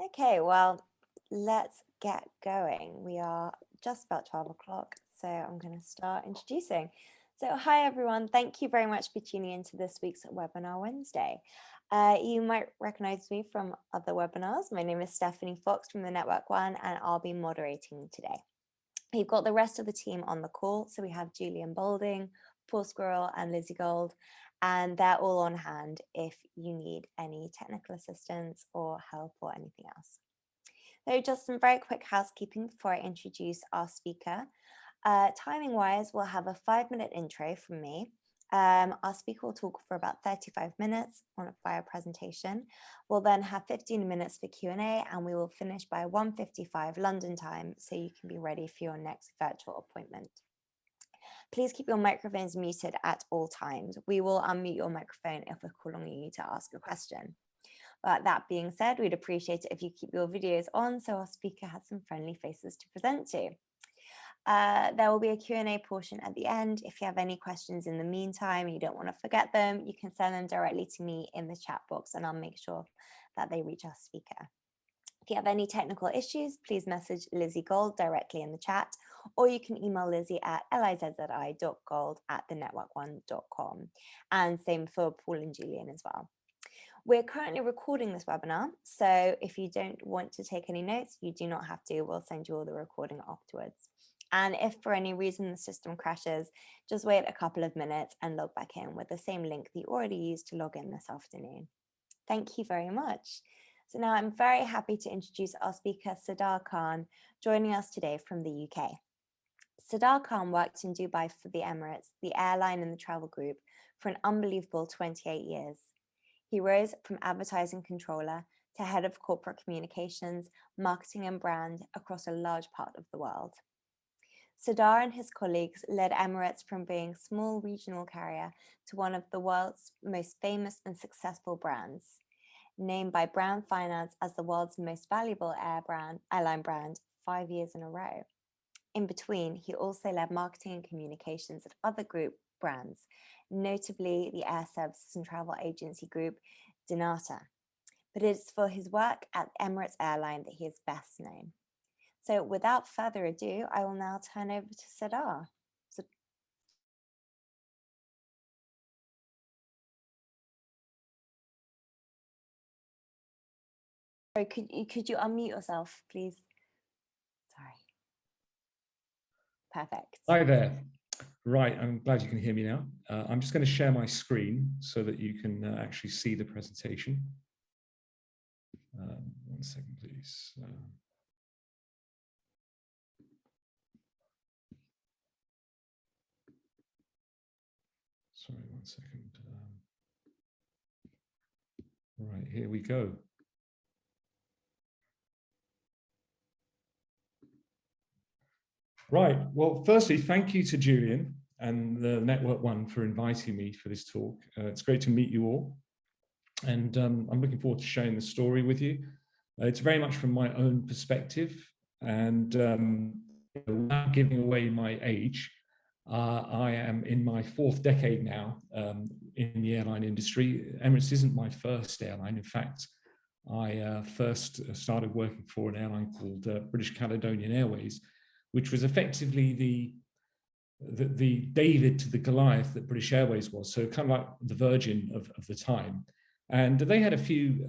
Okay, well, let's get going. We are just about 12 o'clock, so I'm going to start introducing. So hi, everyone. Thank you very much for tuning into this week's Webinar Wednesday. You might recognize me from other webinars. My name is Stephanie Fox from the Network One, and I'll be moderating today. We've got the rest of the team on the call. So we have Julian Boulding, Paul Squirrel, and Lizzie Gold, and they're all on hand if you need any technical assistance or help or anything else. So just some very quick housekeeping before I introduce our speaker. Timing wise, we'll have a 5-minute intro from me. Our speaker will talk for about 35 minutes on a via presentation. We'll then have 15 minutes for Q&A, and we will finish by 1:55 London time, so you can be ready for your next virtual appointment. Please keep your microphones muted at all times. We will unmute your microphone if we're calling on you to ask a question. But that being said, we'd appreciate it if you keep your videos on so our speaker has some friendly faces to present to. There will be a Q&A portion at the end. If you have any questions in the meantime, you don't want to forget them, you can send them directly to me in the chat box and I'll make sure that they reach our speaker. If you have any technical issues, please message Lizzie Gold directly in the chat, or you can email Lizzie at lizzi.gold@thenetworkone.com. And same for Paul and Julian as well. We're currently recording this webinar, so if you don't want to take any notes, you do not have to. We'll send you all the recording afterwards. And if for any reason the system crashes, just wait a couple of minutes and log back in with the same link that you already used to log in this afternoon. Thank you very much. So now I'm very happy to introduce our speaker, Sardar Khan, joining us today from the UK. Siddhar Khan worked in Dubai for the Emirates, the airline and the travel group, for an unbelievable 28 years. He rose from advertising controller to head of corporate communications, marketing and brand across a large part of the world. Sardar and his colleagues led Emirates from being a small regional carrier to one of the world's most famous and successful brands, named by Brand Finance as the world's most valuable airline brand 5 years in a row. In between, he also led marketing and communications at other group brands, notably the air services and travel agency group Dinata. But it's for his work at Emirates Airline that he is best known. So without further ado, I will now turn over to Sardar. Could you unmute yourself, please? Sorry. Perfect. Hi there. Right, I'm glad you can hear me now. I'm just going to share my screen so that you can actually see the presentation. 1 second, please. Sorry, 1 second. Right, here we go. Right, well, firstly, thank you to Julian and the Network One for inviting me for this talk. It's great to meet you all. And I'm looking forward to sharing the story with you. It's very much from my own perspective, and without giving away my age, I am in my 4th decade now in the airline industry. Emirates isn't my first airline. In fact, I first started working for an airline called British Caledonian Airways, which was effectively the David to the Goliath that British Airways was. So kind of like the Virgin of the time. And they had a few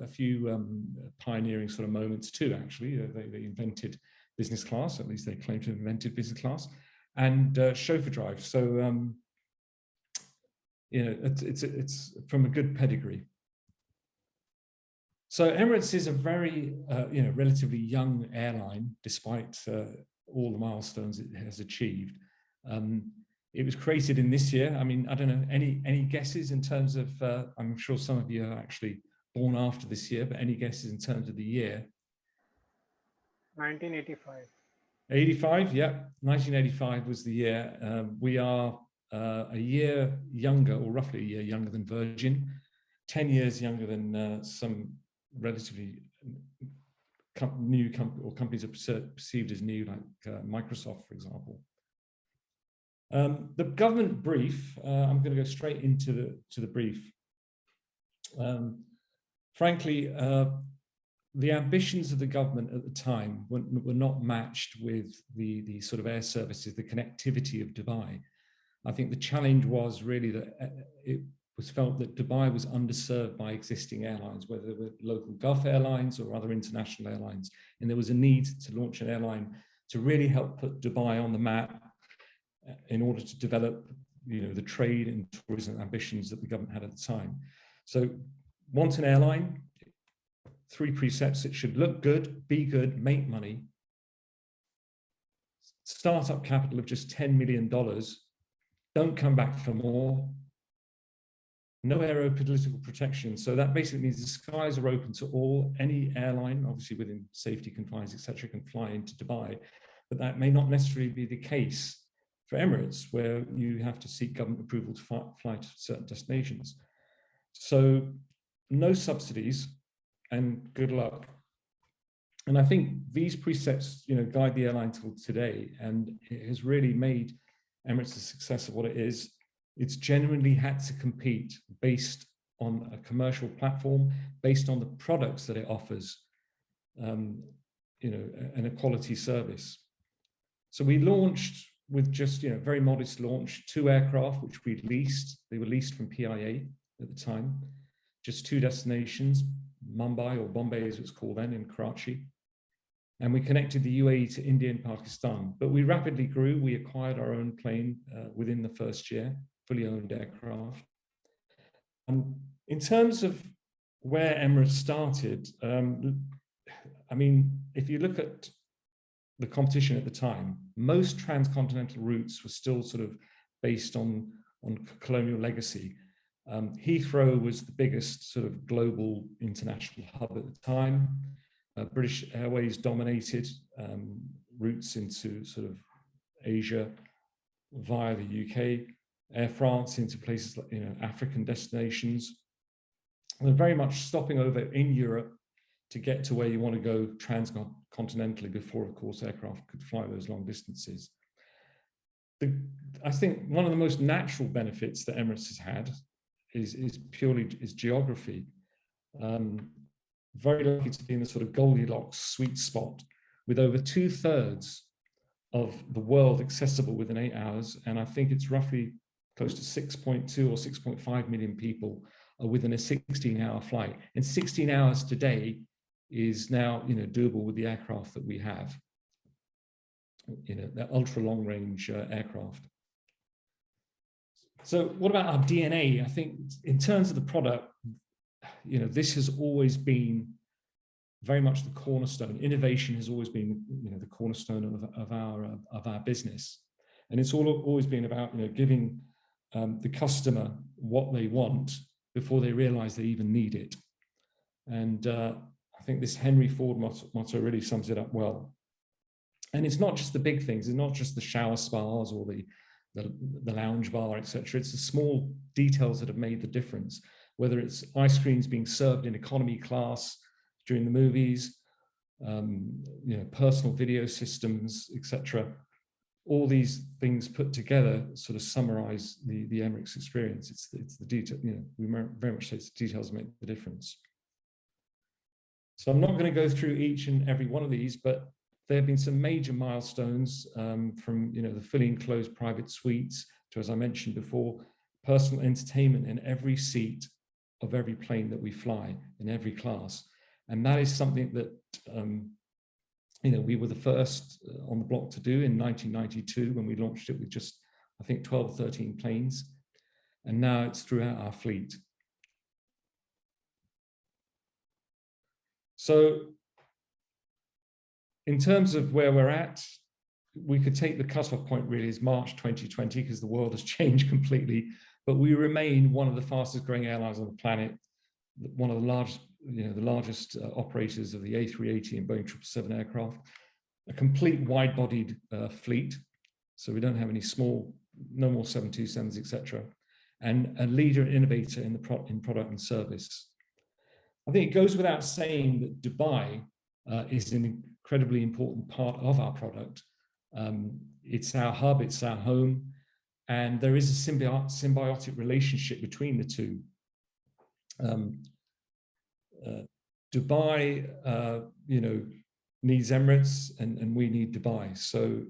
pioneering sort of moments too, actually. They invented business class, at least they claim to have invented business class, and chauffeur drive. So, you know, it's from a good pedigree. So Emirates is a very, you know, relatively young airline, despite all the milestones it has achieved. It was created in this year. I mean, I don't know, any guesses in terms of, I'm sure some of you are actually born after this year, but any guesses in terms of the year? 1985. 85, yeah, 1985 was the year. We are a year younger, or roughly a year younger than Virgin, 10 years younger than some relatively new companies are perceived as new, like Microsoft, for example. The government brief, I'm going to go straight into the brief. Frankly, the ambitions of the government at the time were not matched with the sort of air services, the connectivity of Dubai. I think the challenge was really that it was felt that Dubai was underserved by existing airlines, whether they were local Gulf airlines or other international airlines. And there was a need to launch an airline to really help put Dubai on the map in order to develop, the trade and tourism ambitions that the government had at the time. So, want an airline, 3 precepts: it should look good, be good, make money. Startup capital of just $10 million. Don't come back for more. No aeropolitical protection. So that basically means the skies are open to any airline, obviously within safety confines, etc., can fly into Dubai. But that may not necessarily be the case for Emirates, where you have to seek government approval to fly to certain destinations. So no subsidies, and good luck. And I think these precepts, guide the airline till today, and it has really made Emirates the success of what it is. It's genuinely had to compete based on a commercial platform, based on the products that it offers, and a quality service. So we launched with just, very modest launch, 2 aircraft, which we'd leased. They were leased from PIA at the time. Just 2 destinations, Mumbai, or Bombay as it's called then, in Karachi. And we connected the UAE to India and Pakistan. But we rapidly grew. We acquired our own plane within the first year, fully owned aircraft. In terms of where Emirates started, if you look at the competition at the time, most transcontinental routes were still sort of based on colonial legacy. Heathrow was the biggest sort of global international hub at the time. British Airways dominated routes into sort of Asia via the UK. Air France into places like African destinations. They're very much stopping over in Europe to get to where you want to go transcontinentally before, of course, aircraft could fly those long distances. I think one of the most natural benefits that Emirates has had is purely geography. Very lucky to be in the sort of Goldilocks sweet spot, with over 2/3 of the world accessible within 8 hours, and I think it's roughly close to 6.2 or 6.5 million people are within a 16-hour flight. And 16 hours today is now doable with the aircraft that we have. They're ultra long range aircraft. So what about our DNA? I think in terms of the product, this has always been very much the cornerstone. Innovation has always been the cornerstone of our business, and it's always been about giving the customer what they want before they realize they even need it. And I think this Henry Ford motto really sums it up well. And it's not just the big things. It's not just the shower spas or the lounge bar, etc. It's the small details that have made the difference. Whether it's ice creams being served in economy class during the movies, personal video systems, etc. All these things put together sort of summarize the Emirates experience. It's the detail. We very much say it's the details make the difference. So I'm not going to go through each and every one of these, but there have been some major milestones from the fully enclosed private suites to, as I mentioned before, personal entertainment in every seat of every plane that we fly in every class. And that is something that we were the first on the block to do in 1992 when we launched it with just, I think, 12 or 13 planes. And now it's throughout our fleet. So in terms of where we're at, we could take the cutoff point really as March 2020, because the world has changed completely, but we remain one of the fastest growing airlines on the planet, one of the largest, the largest operators of the A380 and Boeing 777 aircraft, a complete wide-bodied fleet, so we don't have any small, no more 727s, etc., and a leader and innovator in product and service. I think it goes without saying that Dubai is an incredibly important part of our product. It's our hub, it's our home, and there is a symbiotic relationship between the two. Dubai, needs Emirates, and we need Dubai. So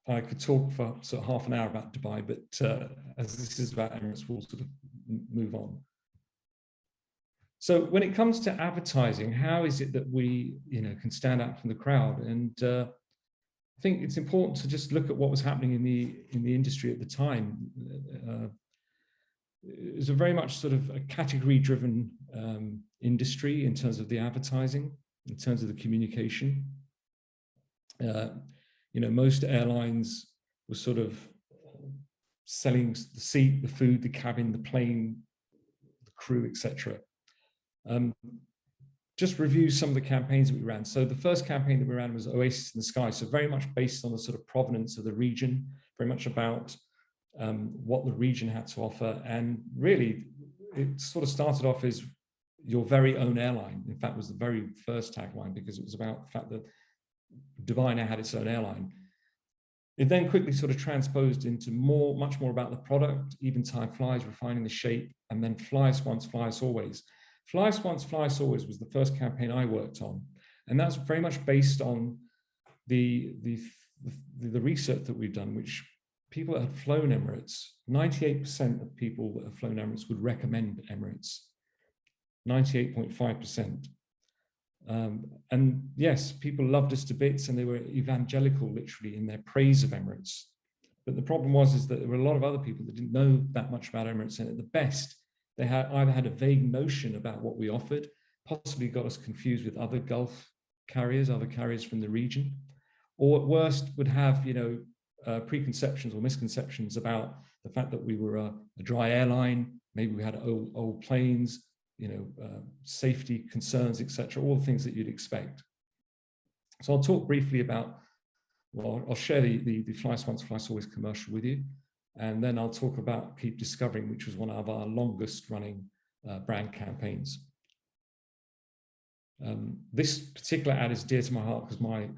I could talk for sort of half an hour about Dubai, but as this is about Emirates, we'll sort of move on. So when it comes to advertising, how is it that we, can stand out from the crowd? And I think it's important to just look at what was happening in the industry at the time. It was a very much sort of a category-driven industry in terms of the advertising, in terms of the communication. Most airlines were sort of selling the seat, the food, the cabin, the plane, the crew, etc. Just review some of the campaigns that we ran. So the first campaign that we ran was Oasis in the Sky. So very much based on the sort of provenance of the region, very much about what the region had to offer. And really, it sort of started off as your very own airline. In fact, was the very first tagline, because it was about the fact that Dubai now had its own airline. It then quickly sort of transposed into much more about the product, even-time flies, refining the shape, and then fly us once, fly us always. Fly us once, fly us always was the first campaign I worked on. And that's very much based on the research that we've done, which people that had flown Emirates, 98% of people that have flown Emirates would recommend Emirates, 98.5%. And yes, people loved us to bits, and they were evangelical, literally, in their praise of Emirates. But the problem is that there were a lot of other people that didn't know that much about Emirates, and at the best, they either had a vague notion about what we offered, possibly got us confused with other Gulf carriers, other carriers from the region, or at worst would have, preconceptions or misconceptions about the fact that we were a dry airline. Maybe we had old planes, safety concerns, etc., all the things that you'd expect. So I'll talk briefly about, I'll share the Fly Us Once, Fly Us Always commercial with you, and then I'll talk about Keep Discovering, which was one of our longest running brand campaigns. This particular ad is dear to my heart because my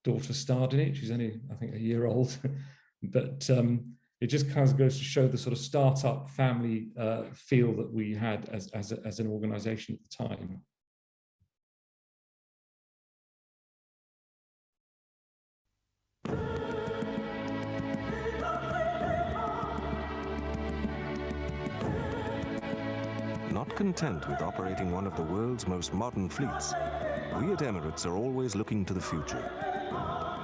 daughter starred in it. She's only, I think, a year old, but it just kind of goes to show the sort of startup family feel that we had as an organization at the time. Not content with operating one of the world's most modern fleets, we at Emirates are always looking to the future.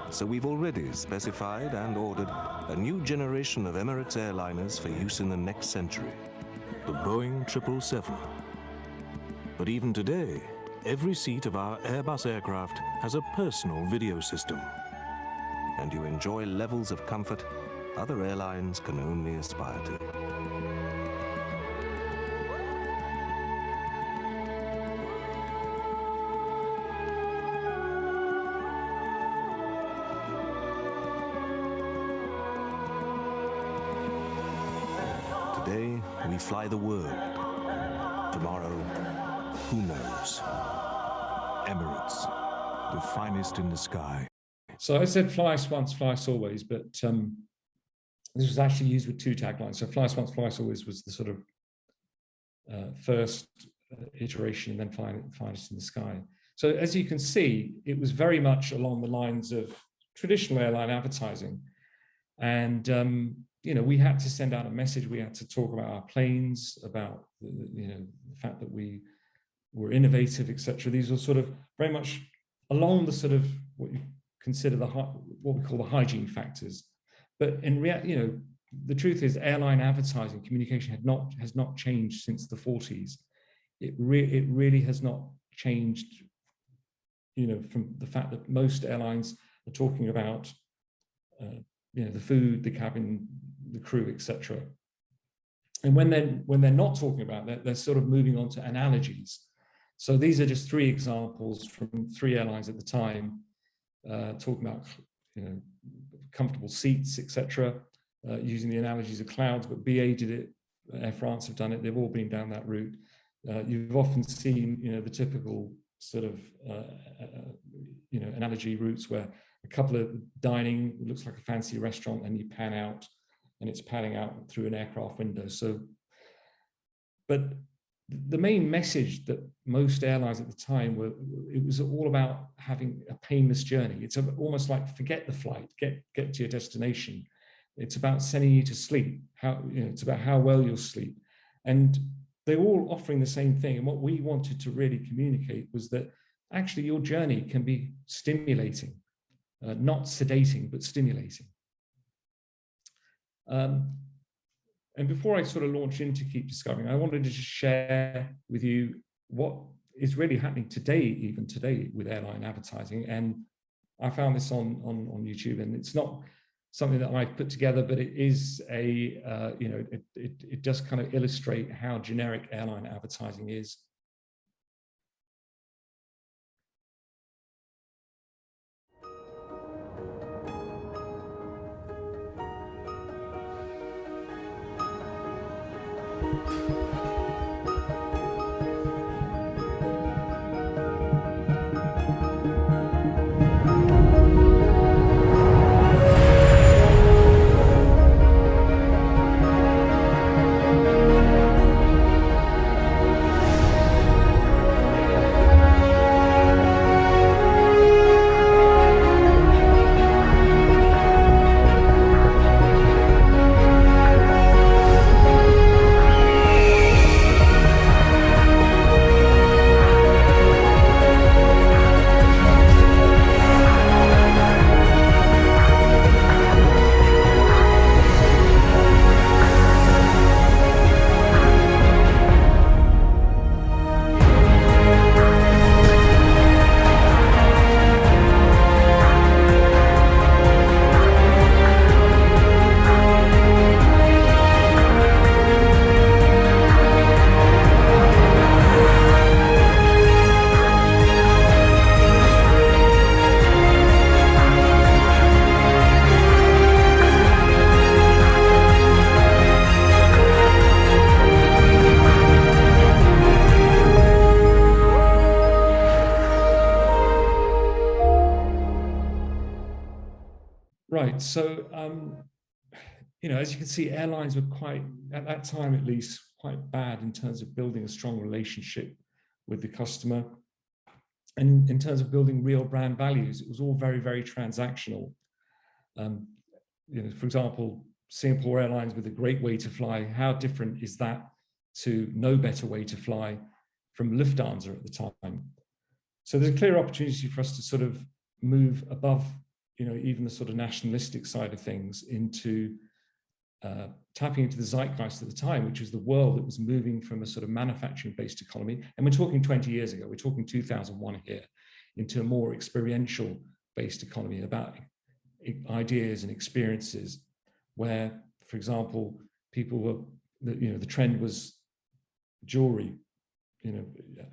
So we've already specified and ordered a new generation of Emirates airliners for use in the next century, the Boeing 777. But even today, every seat of our Airbus aircraft has a personal video system. And you enjoy levels of comfort other airlines can only aspire to. Today, we fly the world. Tomorrow, who knows? Emirates, the finest in the sky. So I said fly us once, fly us always, but this was actually used with two taglines. So fly us once, fly us always was the sort of first iteration, and then fly us in the sky. So as you can see, it was very much along the lines of traditional airline advertising. And we had to send out a message. We had to talk about our planes, about the fact that we were innovative, etc. These were sort of very much along the sort of what you consider what we call the hygiene factors. But in reality, the truth is, airline advertising communication has not changed since the 40s. It really has not changed. From the fact that most airlines are talking about the food, the cabin, the crew, etc. And when they're not talking about that, they're sort of moving on to analogies. So these are just three examples from three airlines at the time, talking about comfortable seats, etc., using the analogies of clouds. But BA did it, Air France have done it. They've all been down that route. You've often seen the typical sort of analogy routes where a couple of dining looks like a fancy restaurant, and you pan out, and it's panning out through an aircraft window. So, but the main message that most airlines at the time it was all about having a painless journey. It's almost like forget the flight, get to your destination. It's about sending you to sleep. It's about how well you'll sleep. And they're all offering the same thing. And what we wanted to really communicate was that actually your journey can be stimulating, not sedating, but stimulating. And before I sort of launch into Keep Discovering, I wanted to just share with you what is really happening today, even today, with airline advertising. And I found this on YouTube, and it's not something that I've put together, but it is it does kind of illustrate how generic airline advertising is. Right, so as you can see, airlines were quite, at that time at least, quite bad in terms of building a strong relationship with the customer. And in terms of building real brand values, it was all very, very transactional. For example, Singapore Airlines with a great way to fly, how different is that to no better way to fly from Lufthansa at the time? So there's a clear opportunity for us to sort of move above even the sort of nationalistic side of things into tapping into the zeitgeist at the time, which was the world that was moving from a sort of manufacturing-based economy. And we're talking 20 years ago, we're talking 2001 here, into a more experiential-based economy about ideas and experiences where, for example, people were, the trend was jewelry,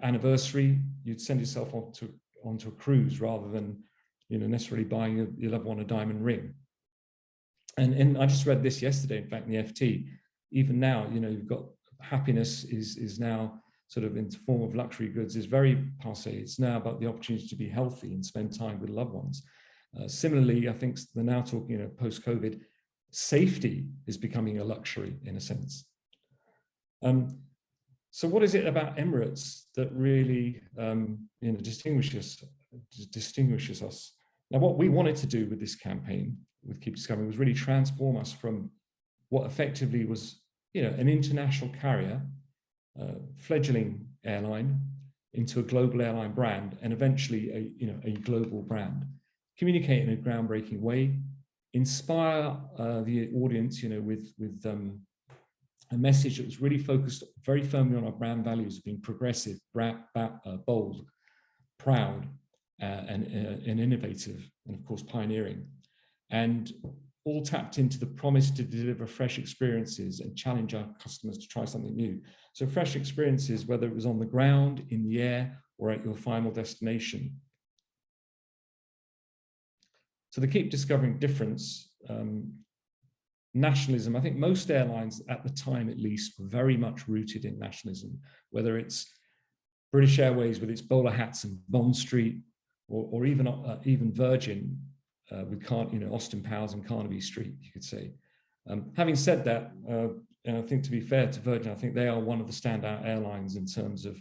anniversary, you'd send yourself onto a cruise rather than necessarily buying your loved one a diamond ring. And I just read this yesterday, in fact, in the FT. Even now, you've got happiness is now sort of in the form of luxury goods is very passé. It's now about the opportunity to be healthy and spend time with loved ones. Similarly, I think they're now talking, post-COVID, safety is becoming a luxury in a sense. So what is it about Emirates that really distinguishes us? Now, what we wanted to do with this campaign, with Keep Discovering, was really transform us from what effectively was, an international carrier, fledgling airline, into a global airline brand, and eventually a global brand. Communicate in a groundbreaking way, inspire the audience, with a message that was really focused very firmly on our brand values of being progressive, bold, proud, and innovative, and of course pioneering, and all tapped into the promise to deliver fresh experiences and challenge our customers to try something new. So fresh experiences, whether it was on the ground, in the air, or at your final destination. So the Keep Discovering difference, nationalism, I think most airlines at the time at least were very much rooted in nationalism, whether it's British Airways with its bowler hats and Bond Street, or even Virgin with Austin Powers and Carnaby Street, you could say. Having said that, I think, to be fair to Virgin, I think they are one of the standout airlines in terms of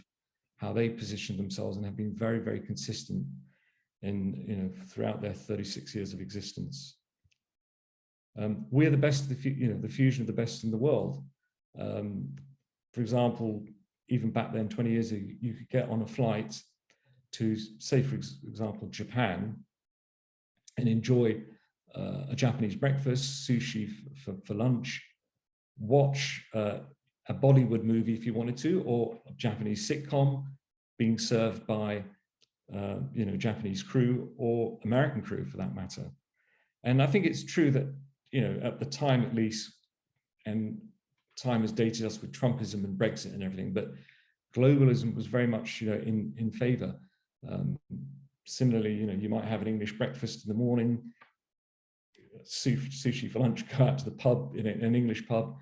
how they position themselves and have been very, very consistent in, throughout their 36 years of existence. We're the best, the fusion of the best in the world. For example, even back then, 20 years ago, you could get on a flight to, say, for example, Japan, and enjoy a Japanese breakfast, sushi for lunch, watch a Bollywood movie if you wanted to, or a Japanese sitcom being served by Japanese crew or American crew for that matter. And I think it's true that, at the time at least, and time has dated us with Trumpism and Brexit and everything, but globalism was very much, in favor. Similarly, you might have an English breakfast in the morning, sushi for lunch, go out to the pub, an English pub,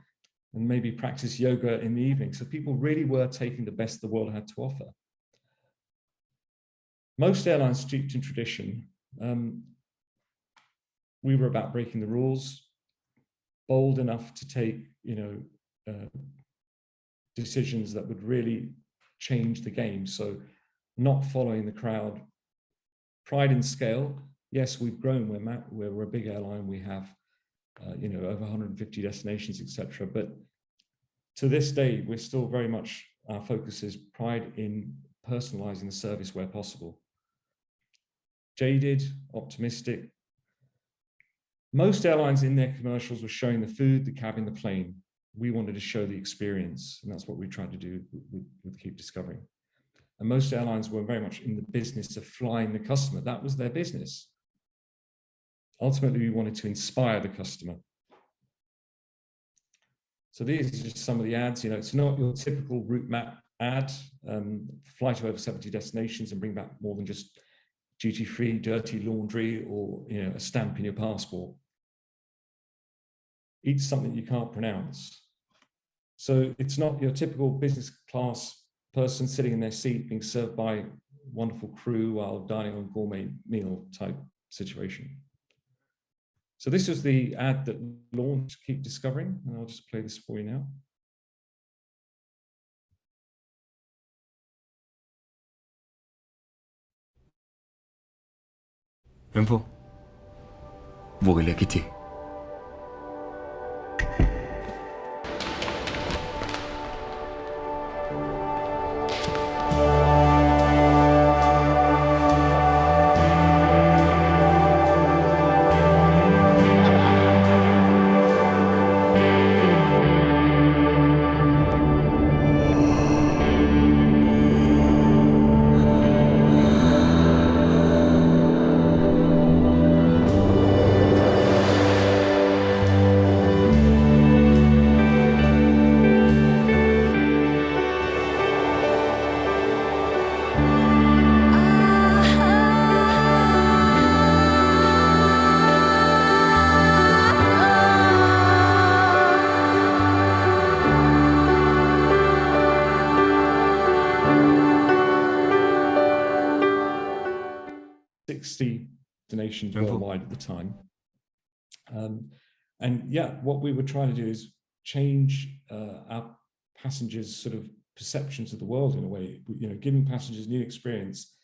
and maybe practice yoga in the evening. So people really were taking the best the world had to offer. Most airlines steeped in tradition. We were about breaking the rules, bold enough to take, decisions that would really change the game. So not following the crowd. Pride in scale. Yes, we've grown. We're a big airline. We have, over 150 destinations, etc. But to this day, we're still very much, our focus is pride in personalizing the service where possible. Jaded, optimistic. Most airlines in their commercials were showing the food, the cabin, the plane. We wanted to show the experience, and that's what we tried to do with Keep Discovering. And most airlines were very much in the business of flying the customer. That was their business. Ultimately, we wanted to inspire the customer. So these are just some of the ads. It's not your typical route map ad, fly to over 70 destinations and bring back more than just duty-free, dirty laundry, or a stamp in your passport. Eat something you can't pronounce. So it's not your typical business class person sitting in their seat being served by wonderful crew while dining on gourmet meal type situation. So this was the ad that launched Keep Discovering, and I'll just play this for you now. Info. Voglio che 60 destinations worldwide at the time. And yeah, what we were trying to do is change our passengers' sort of perceptions of the world in a way, giving passengers new experience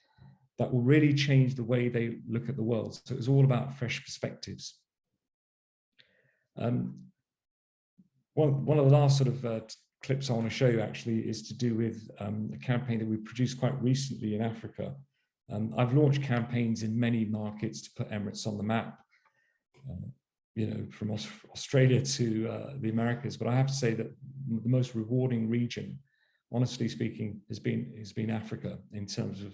that will really change the way they look at the world. So it was all about fresh perspectives. One of the last sort of clips I want to show you actually is to do with a campaign that we produced quite recently in Africa. I've launched campaigns in many markets to put Emirates on the map, from Australia to the Americas. But I have to say that the most rewarding region, honestly speaking, has been Africa in terms of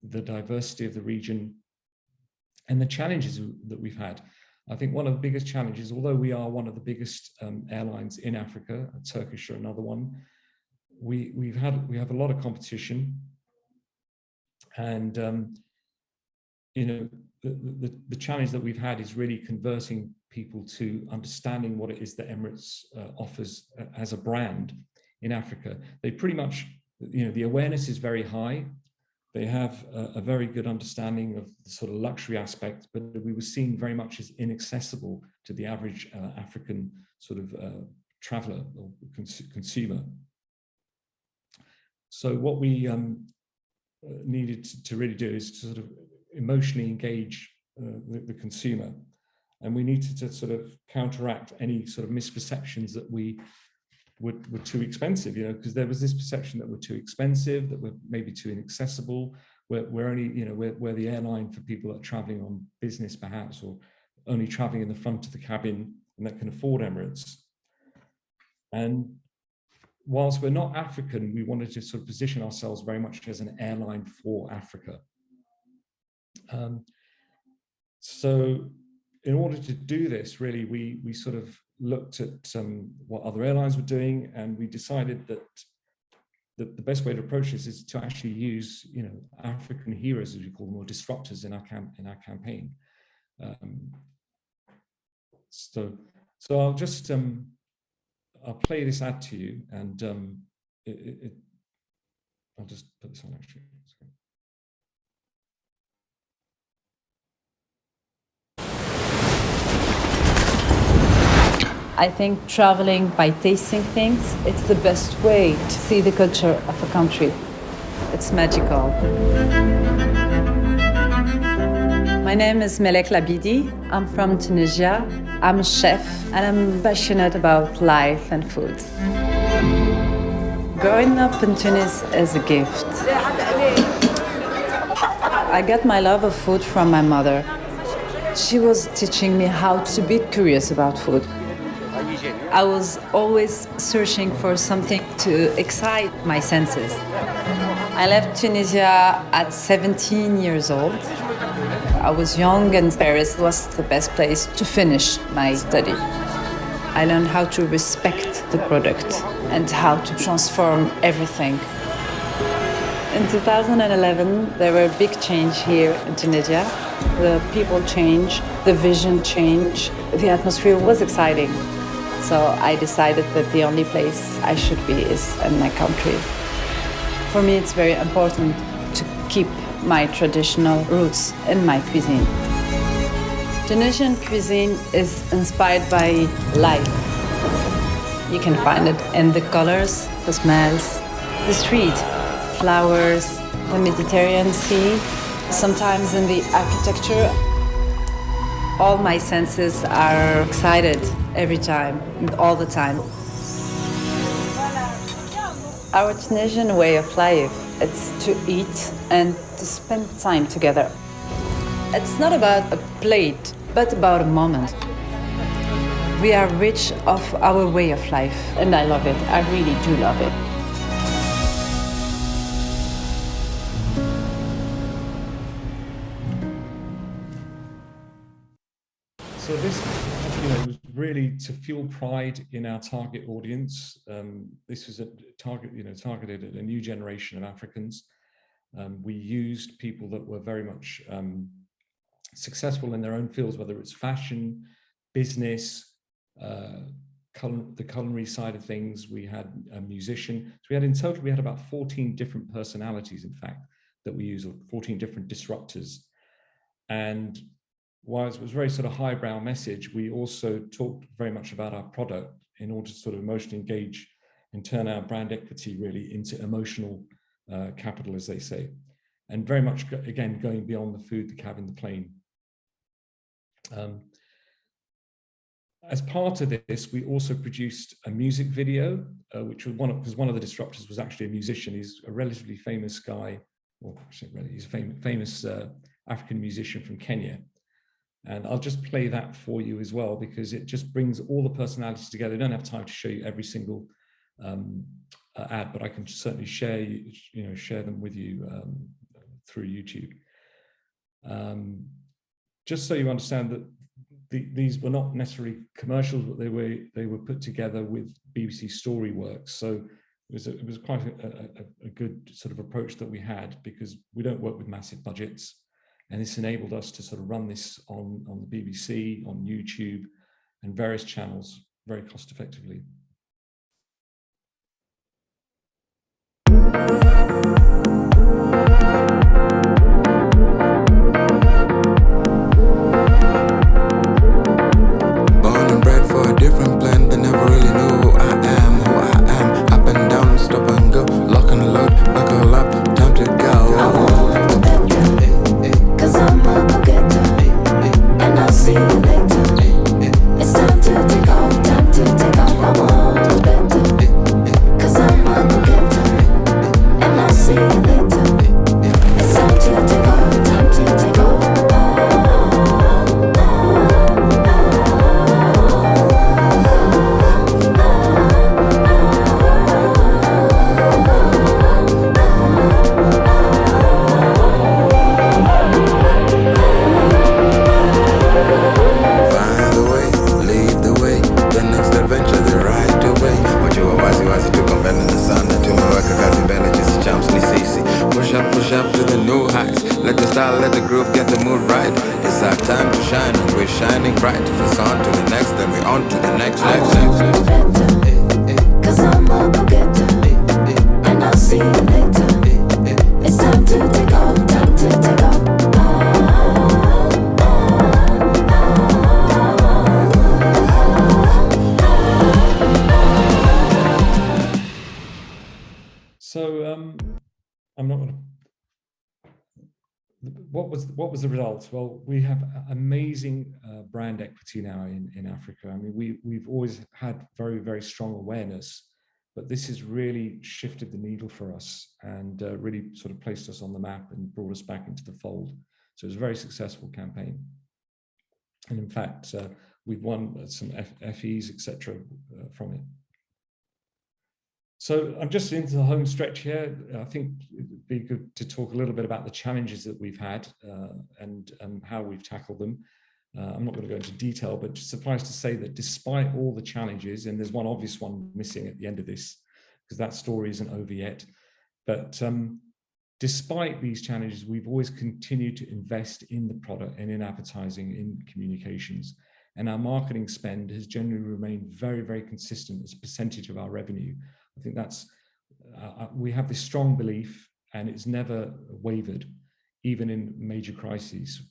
the diversity of the region and the challenges that we've had. I think one of the biggest challenges, although we are one of the biggest airlines in Africa, Turkish are another one, we have a lot of competition, and the challenge that we've had is really converting people to understanding what it is that Emirates offers as a brand in Africa. They pretty much, the awareness is very high. They have a very good understanding of the sort of luxury aspect, but we were seen very much as inaccessible to the average African sort of traveler or consumer. So what we needed to really do is to sort of emotionally engage the consumer, and we needed to sort of counteract any sort of misperceptions that we were too expensive, you know, because there was this perception that we're too expensive, that we're maybe too inaccessible, we're only, you know, we're the airline for people that are traveling on business perhaps, or only traveling in the front of the cabin and that can afford Emirates. And whilst we're not African, we wanted to sort of position ourselves very much as an airline for Africa. So in order to do this, really, we sort of looked at what other airlines were doing, and we decided that the best way to approach this is to actually use, you know, African heroes, as we call them, or disruptors in our campaign. So I'll just I'll play this ad to you, and I'll just put this on actually. I think traveling by tasting things, it's the best way to see the culture of a country. It's magical. My name is Melek Labidi. I'm from Tunisia. I'm a chef and I'm passionate about life and food. Growing up in Tunis is a gift. I got my love of food from my mother. She was teaching me how to be curious about food. I was always searching for something to excite my senses. I left Tunisia at 17 years old. I was young and Paris was the best place to finish my study. I learned how to respect the product and how to transform everything. In 2011, there were a big change here in Tunisia. The people changed, the vision changed, the atmosphere was exciting. So I decided that the only place I should be is in my country. For me, it's very important to keep my traditional roots in my cuisine. Tunisian cuisine is inspired by life. You can find it in the colors, the smells, the street, flowers, the Mediterranean Sea, sometimes in the architecture. All my senses are excited every time, all the time. Our Tunisian way of life, it's to eat and to spend time together. It's not about a plate, but about a moment. We are rich of our way of life, and I love it. I really do love it. So this, you know, was really to fuel pride in our target audience. This was a target, you know, targeted at a new generation of Africans. We used people that were very much successful in their own fields, whether it's fashion, business, the culinary side of things. We had a musician. So we had, in total, we had about 14 different personalities, in fact, that we used, or 14 different disruptors. And while it was a very sort of highbrow message, we also talked very much about our product in order to sort of emotionally engage and turn our brand equity really into emotional capital, as they say. And very much, again, going beyond the food, the cabin, the plane. As part of this, we also produced a music video, which was because one of the disruptors was actually a musician. He's a relatively famous guy, or he's a famous African musician from Kenya. And I'll just play that for you as well, because it just brings all the personalities together. I don't have time to show you every single ad, but I can certainly share them with you through YouTube. Just so you understand that these were not necessarily commercials, but they were put together with BBC Storyworks. So it was quite a good sort of approach that we had, because we don't work with massive budgets. And this enabled us to sort of run this on the BBC, on YouTube, and various channels very cost effectively. Born and bred for a different plan, they never really knew who push up to the new heights. Let the style, let the groove get the mood right. It's our time to shine and we're shining bright. If it's on to the next, then we're on to the next. Cause I'm a go-getter, and I'll see you later. It's time to take off, time to take off. So I'm not going to. What was the result? Well, we have amazing brand equity now in Africa. I mean, we've always had very, very strong awareness, but this has really shifted the needle for us and really sort of placed us on the map and brought us back into the fold. So it was a very successful campaign. And in fact, we've won some FEs, etc., from it. So I'm just into the home stretch here. I think it'd be good to talk a little bit about the challenges that we've had and how we've tackled them. I'm not going to go into detail, but just suffice to say that despite all the challenges, and there's one obvious one missing at the end of this, because that story isn't over yet, but despite these challenges, we've always continued to invest in the product and in advertising, in communications. And our marketing spend has generally remained very, very consistent as a percentage of our revenue. I think that's, we have this strong belief, and it's never wavered, even in major crises.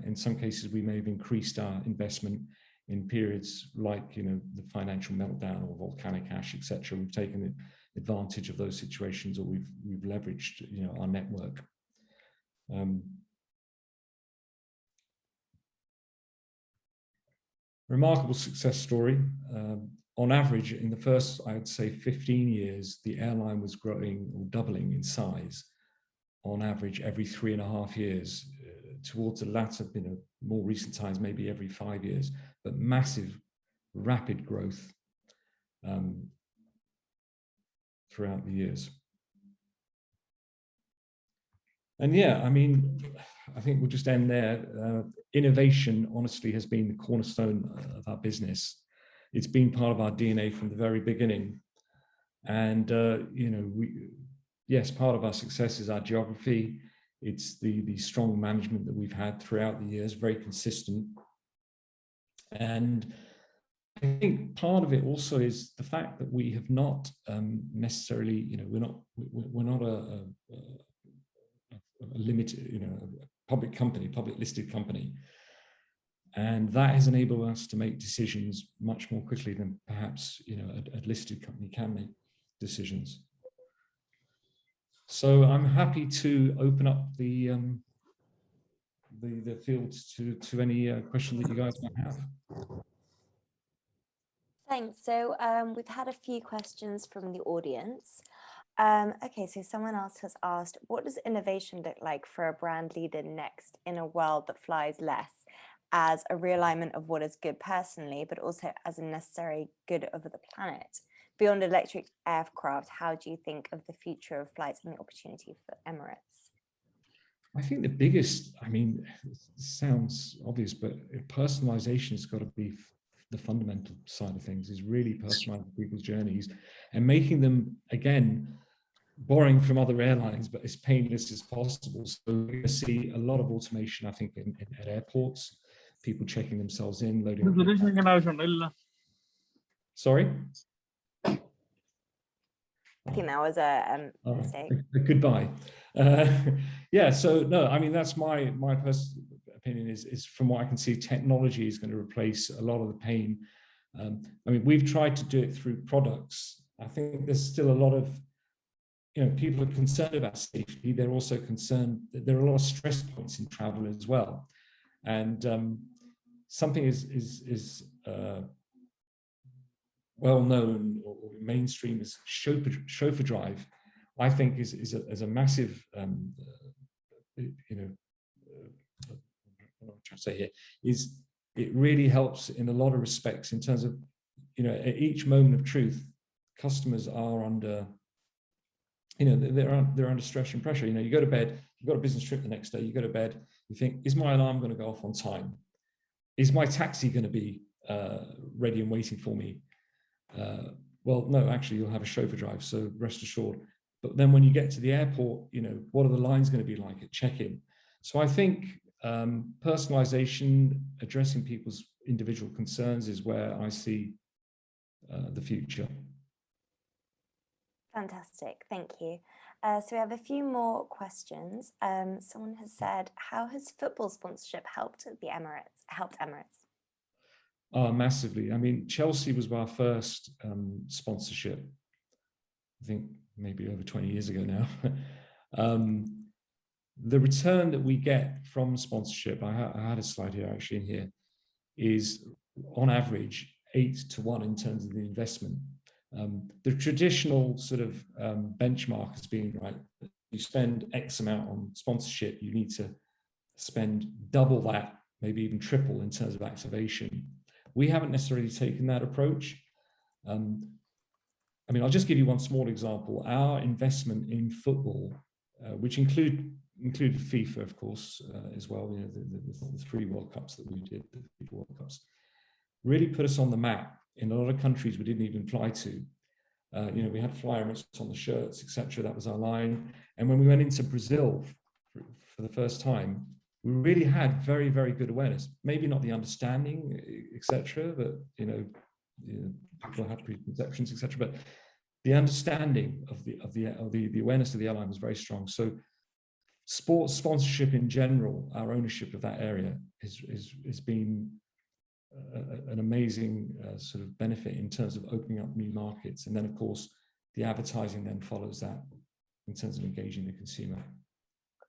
In some cases, we may have increased our investment in periods like, you know, the financial meltdown or volcanic ash, etc. We've taken advantage of those situations, or we've leveraged, you know, our network. Remarkable success story. On average, in the first, I would say 15 years, the airline was growing or doubling in size on average every 3.5 years. Towards the latter, you know, more recent times, maybe every 5 years, but massive, rapid growth throughout the years. And yeah, I mean, I think we'll just end there. Innovation, honestly, has been the cornerstone of our business. It's been part of our DNA from the very beginning. And, you know, yes, part of our success is our geography. It's the strong management that we've had throughout the years, very consistent. And I think part of it also is the fact that we have not necessarily, you know, we're not a limited, you know, public company, public listed company. And that has enabled us to make decisions much more quickly than perhaps, you know, a listed company can make decisions. So I'm happy to open up the field to any question that you guys might have. Thanks. So we've had a few questions from the audience. Okay, so someone else has asked, what does innovation look like for a brand leader next in a world that flies less, as a realignment of what is good personally, but also as a necessary good of the planet? Beyond electric aircraft, how do you think of the future of flights and the opportunity for Emirates? I think the biggest, I mean, it sounds obvious, but personalization has got to be the fundamental side of things, is really personalizing people's journeys and making them, again, borrowing from other airlines, but as painless as possible. So we're going to see a lot of automation, I think, at airports, people checking themselves in, loading up. Sorry? I think that was a mistake. Goodbye. Yeah, so no, I mean, that's my personal opinion is from what I can see, technology is going to replace a lot of the pain. I mean, we've tried to do it through products. I think there's still a lot of, you know, people are concerned about safety. They're also concerned that there are a lot of stress points in travel as well. And something is well known or mainstream as chauffeur drive, I think is a massive, you know, what I'm trying to say here is it really helps in a lot of respects in terms of, you know, at each moment of truth, customers are under, you know, they're under stress and pressure. You know, you go to bed, you've got a business trip the next day, you go to bed, you think, is my alarm going to go off on time? Is my taxi going to be ready and waiting for me? Well, no, actually, you'll have a chauffeur drive. So rest assured, But then when you get to the airport, you know, what are the lines going to be like at check-in? So I think personalization, addressing people's individual concerns is where I see the future. Fantastic, thank you. So we have a few more questions. Someone has said, how has football sponsorship helped the Emirates? Massively. I mean, Chelsea was our first sponsorship, I think maybe over 20 years ago now. The return that we get from sponsorship, I had a slide here actually in here, is on average 8-to-1 in terms of the investment. The traditional sort of benchmark has been, right, you spend X amount on sponsorship, you need to spend double that, maybe even triple in terms of activation. We haven't necessarily taken that approach. I mean, I'll just give you one small example. Our investment in football, which included FIFA, of course, as well, you know, the 3 World Cups that we did, the FIFA World Cups, really put us on the map in a lot of countries we didn't even fly to. You know, we had Fly Emirates on the shirts, etc. That was our line. And when we went into Brazil for the first time, we really had very, very good awareness. Maybe not the understanding, etc. But you know, people have preconceptions, etc. But the understanding of the awareness of the airline was very strong. So, sports sponsorship in general, our ownership of that area has been an amazing sort of benefit in terms of opening up new markets. And then, of course, the advertising then follows that in terms of engaging the consumer.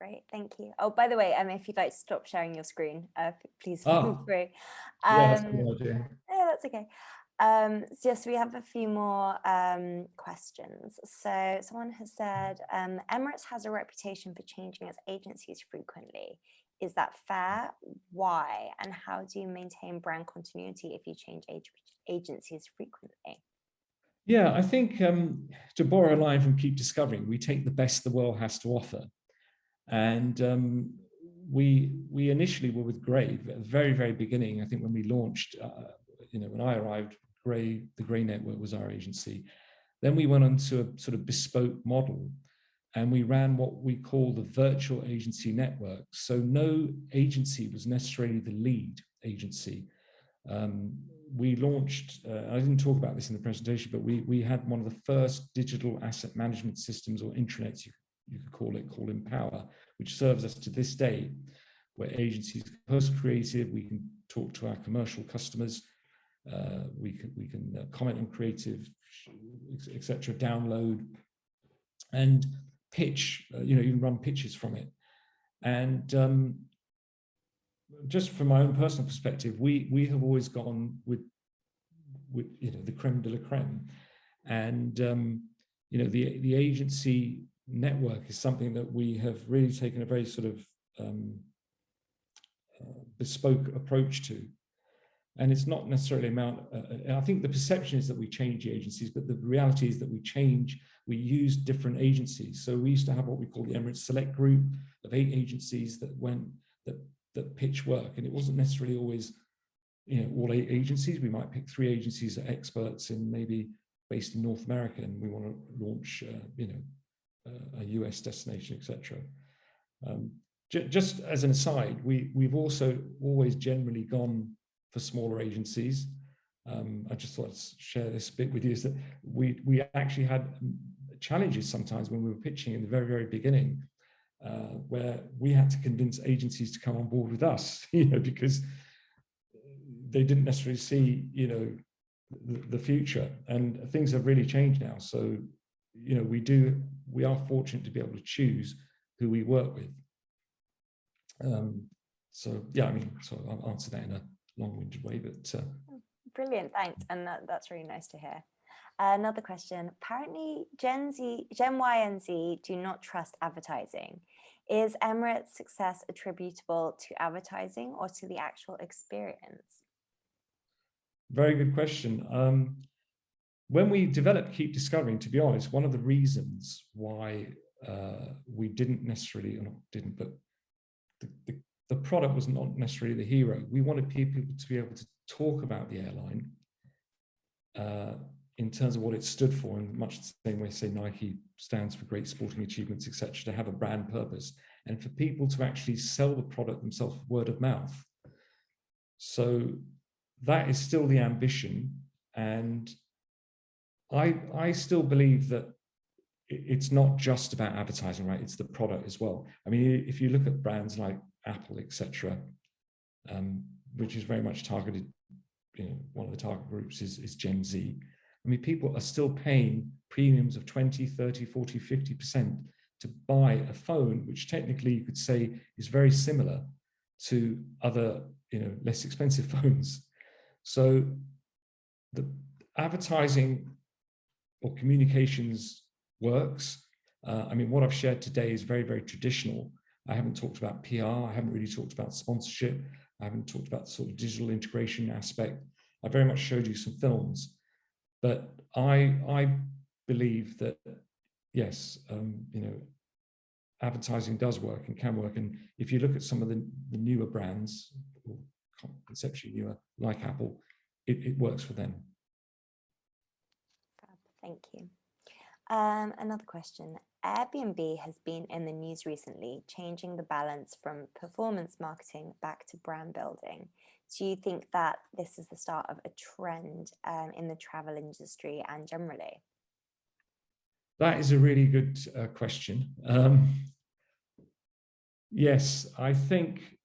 Great, thank you. Oh, by the way, if you'd like to stop sharing your screen, please feel free. Yeah, that's a good idea. Yeah, that's okay. So yes, we have a few more questions. So someone has said, Emirates has a reputation for changing its agencies frequently. Is that fair? Why? And how do you maintain brand continuity if you change agencies frequently? Yeah, I think to borrow a line from Keep Discovering, we take the best the world has to offer. And we initially were with Grey at the very, very beginning. I think when we launched, you know, when I arrived, the Grey Network was our agency. Then we went on to a sort of bespoke model, and we ran what we call the virtual agency network. So no agency was necessarily the lead agency. We launched, I didn't talk about this in the presentation, but we had one of the first digital asset management systems, or intranets, you could call it, called Empower, which serves us to this day, where agencies can post creative, we can talk to our commercial customers, we can comment on creative, etc., download and pitch, you know, you can run pitches from it. And just from my own personal perspective, we have always gone with you know, the creme de la creme. And you know, the agency network is something that we have really taken a very sort of bespoke approach to. And it's not necessarily I think the perception is that we change the agencies, but the reality is that we use different agencies. So we used to have what we call the Emirates Select Group of 8 agencies that pitch work. And it wasn't necessarily always, you know, all 8 agencies. We might pick 3 agencies that are experts in maybe based in North America, and we want to launch, you know, a US destination, etc. Just as an aside, we've also always generally gone for smaller agencies. I just thought I'd share this bit with you, is that we actually had challenges sometimes when we were pitching in the very, very beginning, where we had to convince agencies to come on board with us, you know, because they didn't necessarily see, you know, the future, and things have really changed now. So, you know, we are fortunate to be able to choose who we work with. So yeah, I mean, so I'll answer that in a long-winded way, but brilliant, thanks, and that's really nice to hear. Another question. Apparently, Gen Y and Z do not trust advertising. Is Emirates' success attributable to advertising or to the actual experience? Very good question. When we developed Keep Discovering, to be honest, one of the reasons why we didn't necessarily, or not didn't, but the product was not necessarily the hero. We wanted people to be able to talk about the airline in terms of what it stood for, in much the same way, say, Nike stands for great sporting achievements, etc., to have a brand purpose, and for people to actually sell the product themselves, word of mouth. So that is still the ambition, and I still believe that it's not just about advertising, right? It's the product as well. I mean, if you look at brands like Apple, etc., which is very much targeted, you know, one of the target groups is Gen Z. I mean, people are still paying premiums of 20, 30, 40, 50% to buy a phone, which technically you could say is very similar to other, you know, less expensive phones. So the advertising or communications works. I mean, what I've shared today is very, very traditional. I haven't talked about PR. I haven't really talked about sponsorship. I haven't talked about the sort of digital integration aspect. I very much showed you some films, but I believe that, yes, you know, advertising does work and can work. And if you look at some of the newer brands, or conceptually newer, like Apple, it works for them. Thank you. Another question. Airbnb has been in the news recently, changing the balance from performance marketing back to brand building. Do you think that this is the start of a trend in the travel industry and generally? That is a really good question. Yes, I think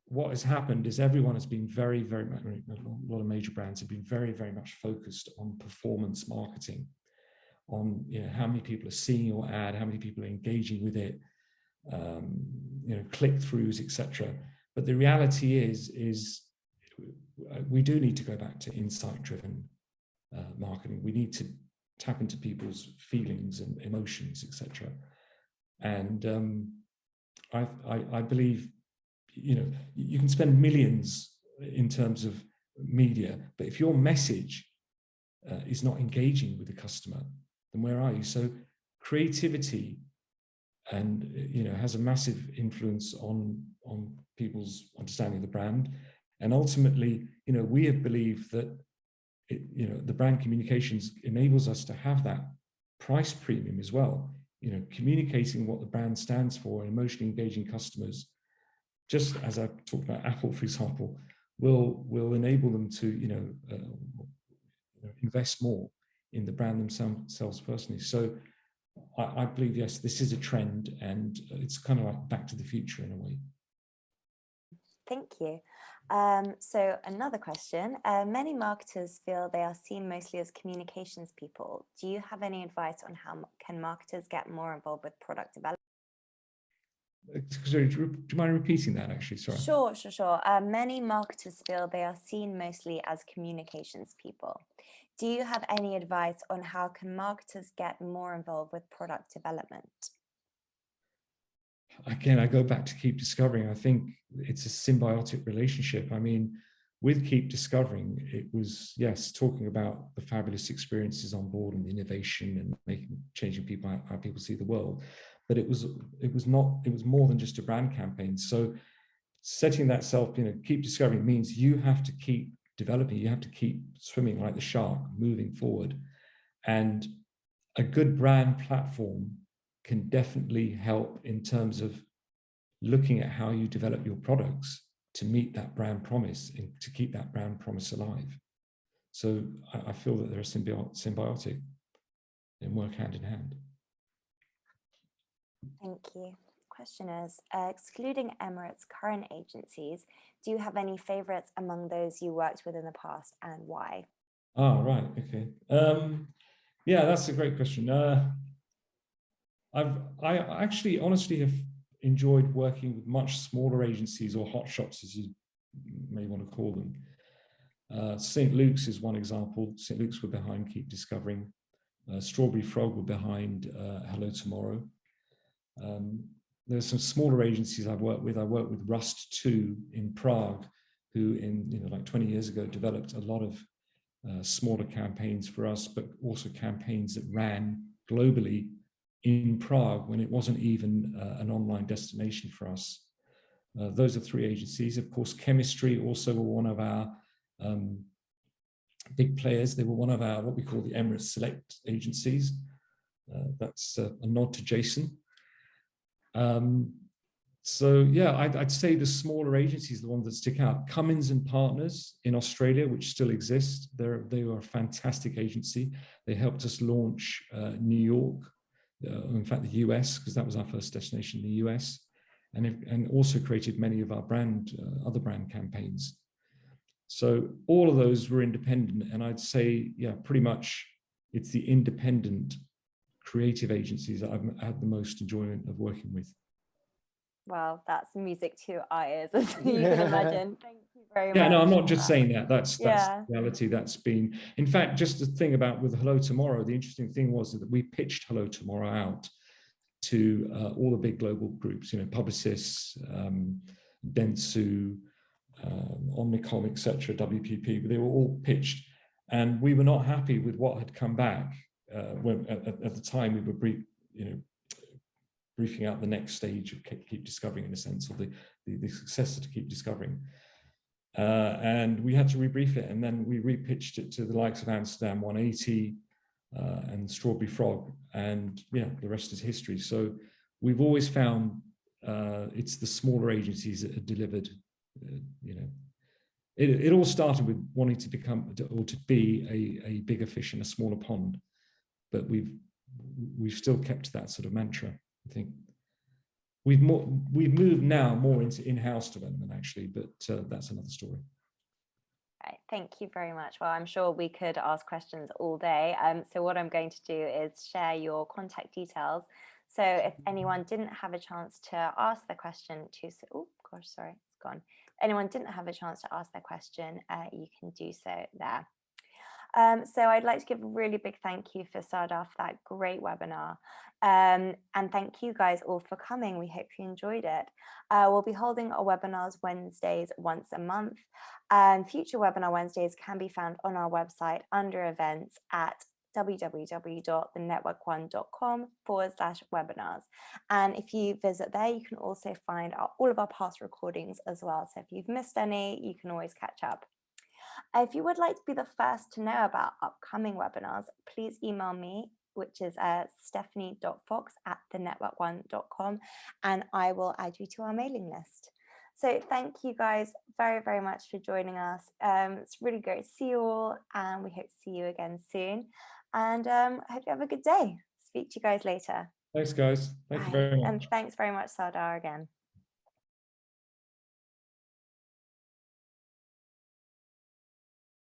what has happened is everyone has been very, very, a lot of major brands have been very, very much focused on performance marketing, on, you know, how many people are seeing your ad, how many people are engaging with it, you know, click-throughs, etc. But the reality is we do need to go back to insight-driven marketing. We need to tap into people's feelings and emotions, etc. And I believe, you know, you can spend millions in terms of media, but if your message is not engaging with the customer, then where are you? So creativity, and, you know, has a massive influence on people's understanding of the brand. And ultimately, you know, we have believed that you know, the brand communications enables us to have that price premium as well. You know, communicating what the brand stands for, emotionally engaging customers, just as I talked about Apple, for example, will enable them to, you know, invest more in the brand themselves personally. So I believe, yes, this is a trend, and it's kind of like Back to the Future in a way. Thank you. So another question, many marketers feel they are seen mostly as communications people. Do you have any advice on how can marketers get more involved with product development? Sorry, do you mind repeating that, actually? Sorry. Sure. Many marketers feel they are seen mostly as communications people. Do you have any advice on how can marketers get more involved with product development? Again, I go back to Keep Discovering. I think it's a symbiotic relationship. I mean, with Keep Discovering, it was, yes, talking about the fabulous experiences on board and the innovation and changing people, how people see the world. But it was more than just a brand campaign. So setting that self, you know, Keep Discovering means you have to keep developing, you have to keep swimming like the shark, moving forward. And a good brand platform can definitely help in terms of looking at how you develop your products to meet that brand promise and to keep that brand promise alive. So I feel that they're symbiotic and work hand in hand. Thank you. Question is, excluding Emirates' current agencies, do you have any favorites among those you worked with in the past, and why? Oh, right, okay. Yeah, that's a great question. I actually honestly have enjoyed working with much smaller agencies, or hot shops, as you may want to call them. St. Luke's is one example. St. Luke's were behind Keep Discovering. Strawberry Frog were behind Hello Tomorrow. There's some smaller agencies I've worked with. I worked with Rust 2 in Prague, who like 20 years ago developed a lot of smaller campaigns for us, but also campaigns that ran globally in Prague when it wasn't even an online destination for us. Those are 3 agencies. Of course, Chemistry also were one of our big players. They were one of our, what we call the Emirates Select agencies. That's a nod to Jason. So yeah, I'd say the smaller agencies, the ones that stick out. Cummins and Partners in Australia, which still exist. They were a fantastic agency. They helped us launch New York, in fact the US, because that was our first destination in the US, and also created many of our other brand campaigns. So all of those were independent, and I'd say, yeah, pretty much it's the independent creative agencies that I've had the most enjoyment of working with. Well, that's music to our ears, as you can imagine. Thank you very much. Yeah, no, I'm not just saying that. That's Yeah. the reality that's been. In fact, just the thing about with Hello Tomorrow, the interesting thing was that we pitched Hello Tomorrow out to all the big global groups, Publicis, Dentsu, Omnicom, etc., WPP. They were all pitched, and we were not happy with what had come back. When at the time we were briefing out the next stage of Keep Discovering, in a sense, or the successor to Keep Discovering. And we had to rebrief it, and then we repitched it to the likes of Amsterdam 180 and Strawberry Frog, and yeah, the rest is history. So we've always found it's the smaller agencies that have delivered. It all started with wanting to become or to be a bigger fish in a smaller pond, but we've still kept that sort of mantra. I think we've moved now more into in-house development, actually, but that's another story. Right, thank you very much. Well, I'm sure we could ask questions all day. So what I'm going to do is share your contact details. So if anyone didn't have a chance to ask their question oh gosh, sorry, it's gone. If anyone didn't have a chance to ask their question, you can do so there. So I'd like to give a really big thank you for Sardar for that great webinar. And thank you guys all for coming. We hope you enjoyed it. We'll be holding our webinars Wednesdays once a month. Future webinar Wednesdays can be found on our website under events at www.thenetwork1.com/webinars. And if you visit there, you can also find all of our past recordings as well. So if you've missed any, you can always catch up. If you would like to be the first to know about upcoming webinars, please email me, which is stephanie.fox@thenetwork1.com, and I will add you to our mailing list. So thank you guys very, very much for joining us. It's really great to see you all, and we hope to see you again soon. And I hope you have a good day. Speak to you guys later. Thanks, guys. Thank you very much. And thanks very much, Sardar, again.